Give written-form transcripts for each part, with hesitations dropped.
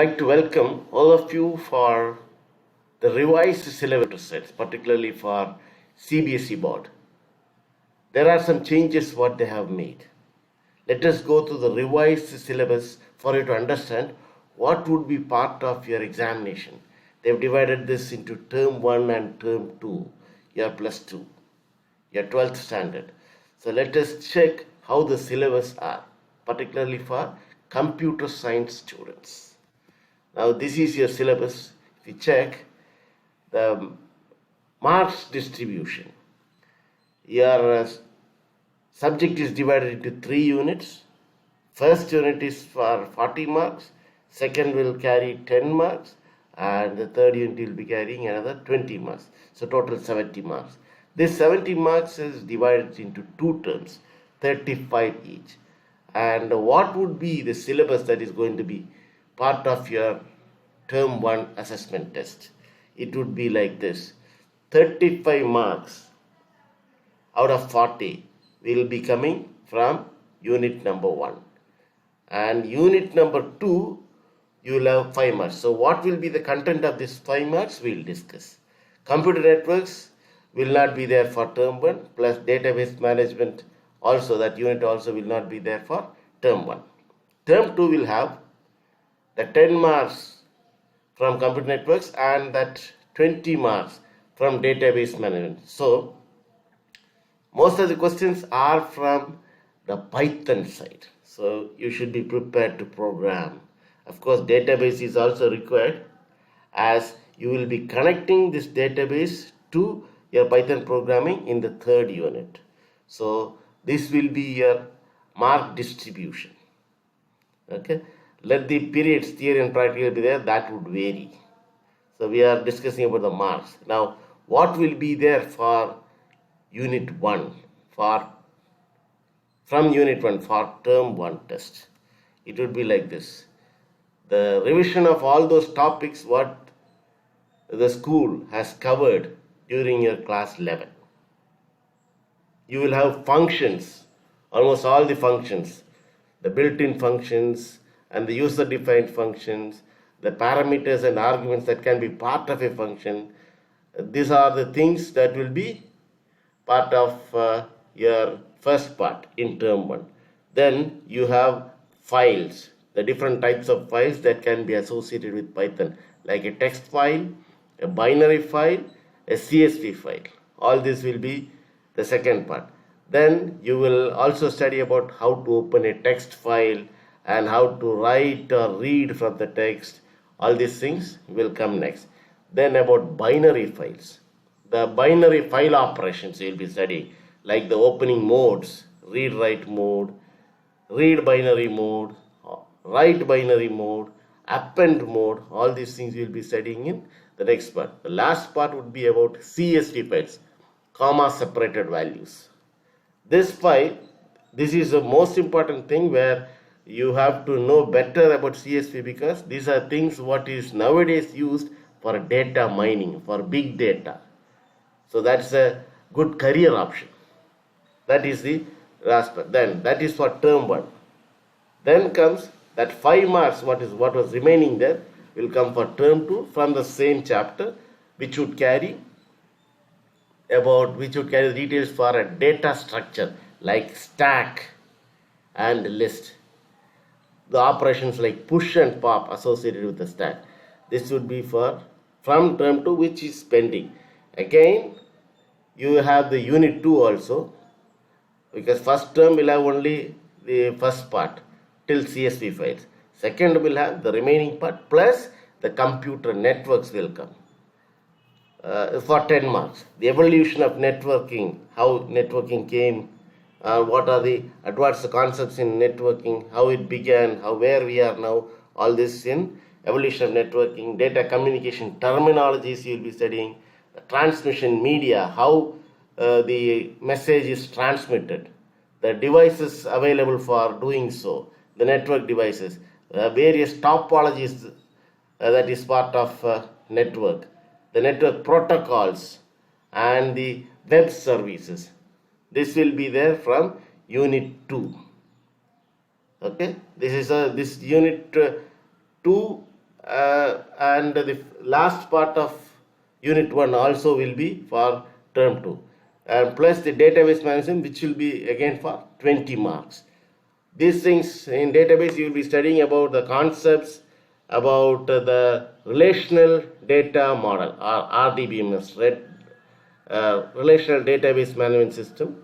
like to welcome all of you for the revised syllabus sets, particularly for Cbse board. There are some changes what they have made. Let us go through the revised syllabus for you to understand what would be part of your examination. They've divided this into term 1 and term 2, your plus 2, your 12th standard. So let us check how the syllabus are, particularly for computer science students. Now this is your syllabus. If you check the marks distribution, your subject is divided into 3 units. First unit is for 40 marks, second will carry 10 marks, and the third unit will be carrying another 20 marks. So total 70 marks. This 70 marks is divided into 2 terms, 35 each. And what would be the syllabus that is going to be part of your term 1 assessment test? It would be like this: 35 marks out of 40 will be coming from unit number 1, and unit number 2 you will have 5 marks. So what will be the content of this 5 marks we will discuss. Computer networks will not be there for term 1, plus database management also, that unit also will not be there for term 1. Term 2 will have the 10 marks from computer networks and that 20 marks from database management. So most of the questions are from the Python side. So you should be prepared to program. Of course, database is also required, as you will be connecting this database to your Python programming in the 3rd unit. So this will be your mark distribution. Okay. Let the periods, theory and practical be there, that would vary. So we are discussing about the marks. Now, what will be there for unit 1, from unit 1 for term 1 test? It would be like this: the revision of all those topics what the school has covered during your class 11. You will have functions, almost all the functions, the built-in functions and the user-defined functions, the parameters and arguments that can be part of a function. These are the things that will be part of your first part in term 1. Then you have files, the different types of files that can be associated with Python, like a text file, a binary file, a CSV file. All this will be the second part. Then you will also study about how to open a text file and how to write or read from the text. All these things will come next. Then about binary files, the binary file operations you will be studying, like the opening modes, read write mode, read binary mode, write binary mode, append mode. All these things you will be studying in the next part. The last part would be about CSV files, comma separated values. This is the most important thing, where you have to know better about CSV, because these are things what is nowadays used for data mining, for big data. So that's a good career option. That is the last part. Then that is for term 1. Then comes that 5 marks, what was remaining there, will come for term 2 from the same chapter, which would carry details for a data structure like stack and list. The operations like push and pop associated with the stack. This would be from term 2, which is pending. Again, you have the unit 2 also, because first term will have only the first part till CSV files. Second will have the remaining part, plus the computer networks will come for 10 marks. The evolution of networking, how networking came, what are the advanced concepts in networking, how it began, where we are now, all this in evolution of networking. Data communication terminologies you will be studying, the transmission media, how the message is transmitted, the devices available for doing so, the network devices, various topologies that is part of network, the network protocols and the web services. This will be there from unit 2. Okay, this is this unit 2 and the last part of unit 1 also will be for term 2, and plus the database management, which will be again for 20 marks. These things in database, you will be studying about the concepts about the relational data model, or RDBMS, relational database management system,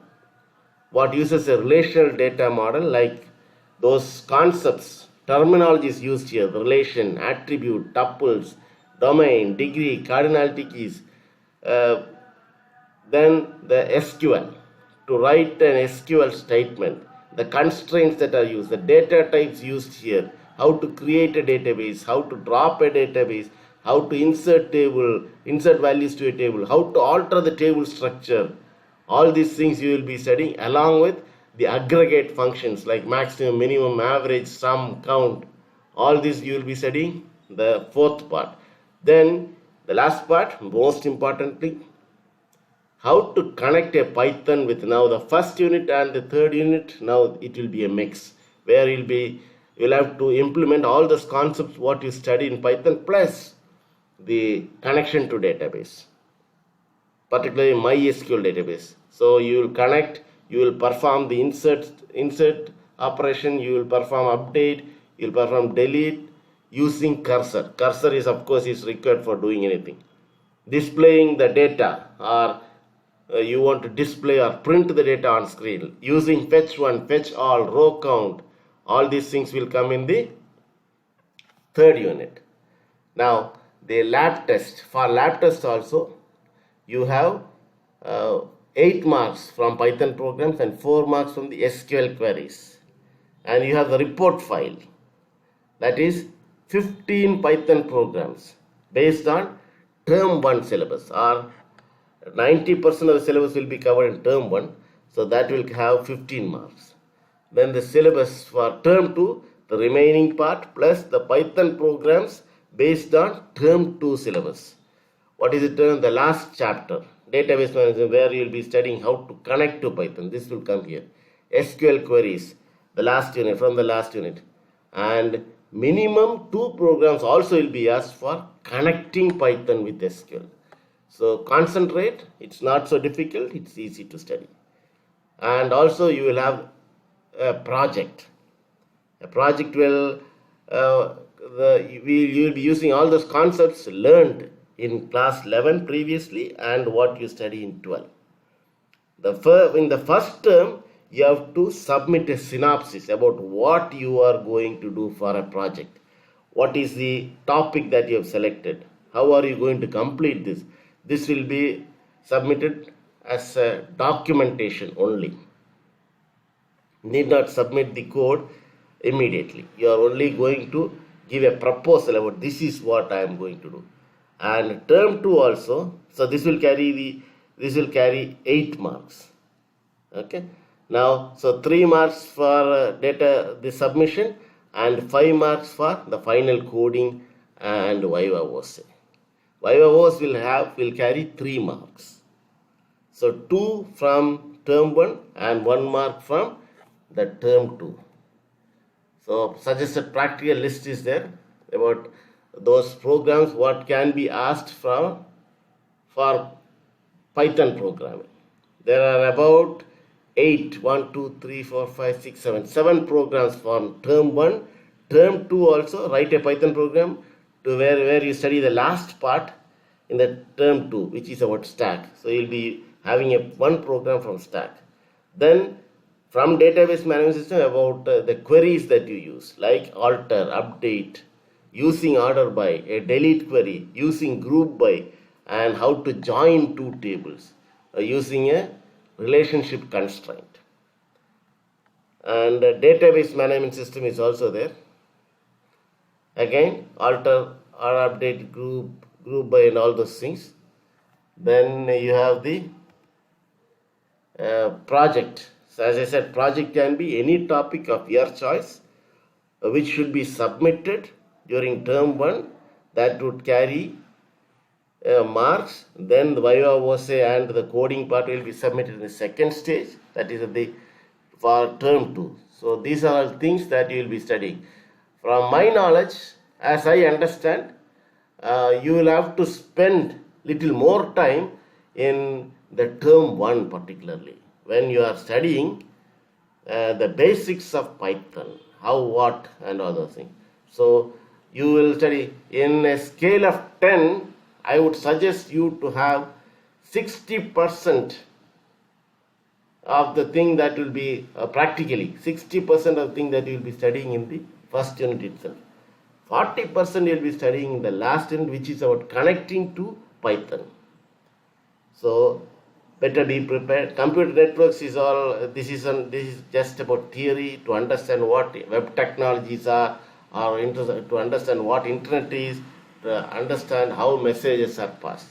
what uses a relational data model, like those concepts, terminologies used here: relation, attribute, tuples, domain, degree, cardinality keys. Then the SQL, to write an SQL statement, the constraints that are used, the data types used here, how to create a database, how to drop a database, how to insert values to a table, how to alter the table structure. All these things you will be studying, along with the aggregate functions like maximum, minimum, average, sum, count. All these you will be studying the fourth part. Then the last part, most importantly, how to connect a Python with now the first unit and the third unit. Now it will be a mix where you'll have to implement all those concepts what you study in Python plus the connection to database, particularly MySQL database. So you will connect, you will perform the insert operation, you will perform update, you will perform delete using cursor. Cursor is, of course, is required for doing anything. Displaying the data, or you want to display or print the data on screen using fetch one, fetch all, row count. All these things will come in the third unit. Now the lab test, for lab test also you have 8 marks from Python programs and 4 marks from the SQL queries, and you have the report file, that is 15 Python programs based on term 1 syllabus, or 90% of the syllabus will be covered in term 1, so that will have 15 marks. Then the syllabus for term 2, the remaining part, plus the Python programs based on term 2 syllabus. What is the term? The last chapter, database management, where you will be studying how to connect to Python. This will come here. SQL queries, the last unit, from the last unit. And minimum 2 programs also will be asked for connecting Python with SQL. So concentrate, it's not so difficult, it's easy to study. And also you will have a project. A project will, you will be using all those concepts learned in class 11 previously and what you study in 12. In the first term, you have to submit a synopsis about what you are going to do for a project. What is the topic that you have selected? How are you going to complete this? This will be submitted as a documentation only. Need not submit the code immediately. You are only going to give a proposal about this is what I am going to do. And term 2 also, so this will carry 8 marks. Okay. Now, so 3 marks for the submission and 5 marks for the final coding and Viva OSE. Viva OSE will carry 3 marks. So 2 from term 1 and 1 mark from the term 2. So suggested practical list is there about those programs what can be asked for Python programming. There are about 7 programs from term 1. Term 2 also, write a Python program to where you study the last part in the term 2, which is about stack. So you'll be having one program from stack. Then from database management system about the queries that you use, like alter, update, using order by, a delete query, using group by, and how to join 2 tables using a relationship constraint. And database management system is also there. Again, alter or update, group by, and all those things. Then you have the project. So as I said, project can be any topic of your choice, which should be submitted during term 1. That would carry marks. Then the Viva OSE and the coding part will be submitted in the second stage, that is for term 2. So these are all things that you will be studying. From my knowledge, as I understand, you will have to spend little more time in the term 1 particularly when you are studying the basics of Python, how, what, and other things. So you will study in a scale of 10. I would suggest you to have 60% of the thing that will be practically 60% of the thing that you will be studying in the first unit itself. 40% you will be studying in the last unit, which is about connecting to Python. So better be prepared. Computer networks is all. This is just about theory to understand what web technologies are, or to understand what internet is, to understand how messages are passed.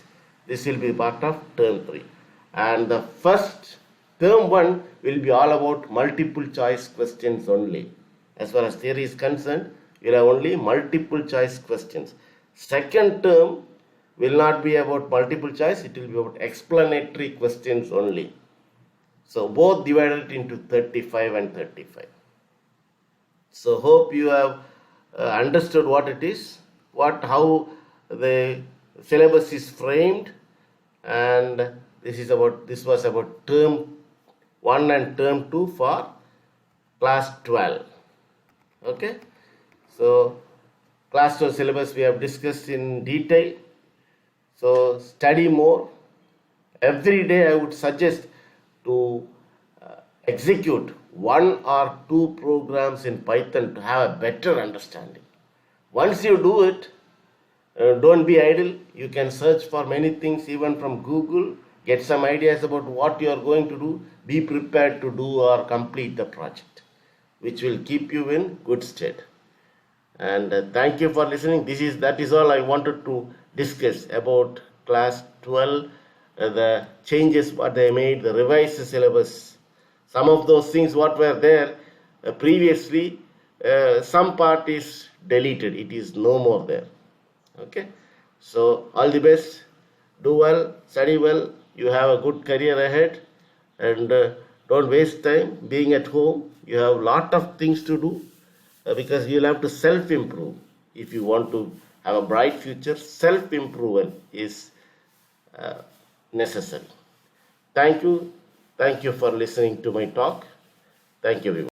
This will be part of term 3, and the first term 1 will be all about multiple choice questions only. As far as theory is concerned, you will have only multiple choice questions. Second term will not be about multiple choice, it will be about explanatory questions only. So both divided into 35 and 35. So hope you have understood what it is, how the syllabus is framed, and this was about term 1 and term 2 for class 12. Okay, so class 12 syllabus we have discussed in detail. So study more. Every day I would suggest to execute 1 or 2 programs in Python to have a better understanding. Once you do it, don't be idle. You can search for many things even from Google, get some ideas about what you are going to do. Be prepared to do or complete the project, which will keep you in good state. And thank you for listening. That is all I wanted to discuss about class 12, the changes what they made, the revised syllabus. Some of those things what were there previously, some part is deleted. It is no more there. Okay. So all the best. Do well, study well. You have a good career ahead, and don't waste time being at home. You have a lot of things to do. Because you'll have to self-improve. If you want to have a bright future, self-improvement is necessary. Thank you for listening to my talk. Thank you everyone.